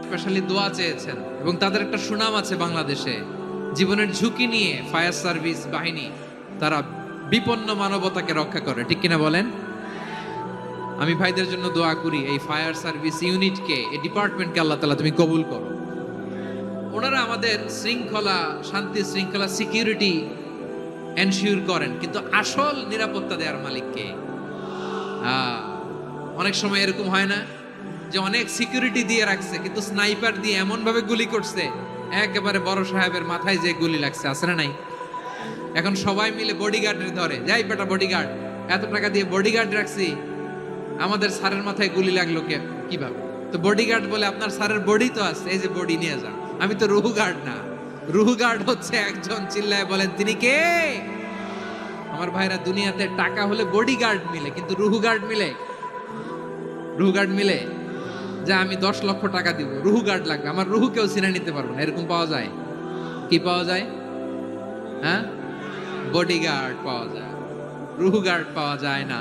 Specially দোয়া চেয়েছেন এবং তাদের একটা সুনাম আছে বাংলাদেশে। জীবনের ঝুঁকি নিয়ে ফায়ার সার্ভিস বাহিনী তারা বিপন্ন মানবতাকে রক্ষা করে, ঠিক কিনা বলেন? আমি ভাইদের জন্য দোয়া করি, এই ফায়ার সার্ভিস ইউনিটকে, এই ডিপার্টমেন্টকে আল্লাহ তাআলা তুমি কবুল করো। ওনারা আমাদের শৃঙ্খলা, শান্তি শৃঙ্খলা, সিকিউরিটি এনশিওর করেন, কিন্তু আসল নিরাপত্তা দেওয়ার মালিক কে? অনেক সময় এরকম হয় না যে অনেক সিকিউরিটি দিয়ে রাখছে কিন্তু স্নাইপার দিয়ে এমন ভাবে গুলি করছে একেবারে বড় সাহেবের মাথায় যে গুলি লাগছে, আছে না নাই? এখন সবাই মিলে বডিগার্ডের ধরে, যাই বেটা বডিগার্ড, এত টাকা দিয়ে বডিগার্ড রাখছি, আমাদের স্যারের মাথায় গুলি লাগলো কিভাবে? তো বডিগার্ড বলে আপনার স্যারের বডি তো আছে, এই যে বডি নিয়ে যান। আমি তো রুহু গার্ড না, রুহু গার্ড হচ্ছে একজন, চিল্লায় বলেন তিনি কে? আমার ভাইরা, দুনিয়াতে টাকা হলে বডিগার্ড মিলে, কিন্তু রুহু গার্ড মিলে? রুহু গার্ড মিলে? যে আমি 10 লক্ষ টাকা দিব, রুহু গার্ড লাগবে, আমার রুহু কেউ ছিনে নিতে পারবো না, এরকম পাওয়া যায়? কি পাওয়া যায়? হ্যাঁ, বডিগার্ড পাওয়া যায়, রুহু গার্ড পাওয়া যায় না।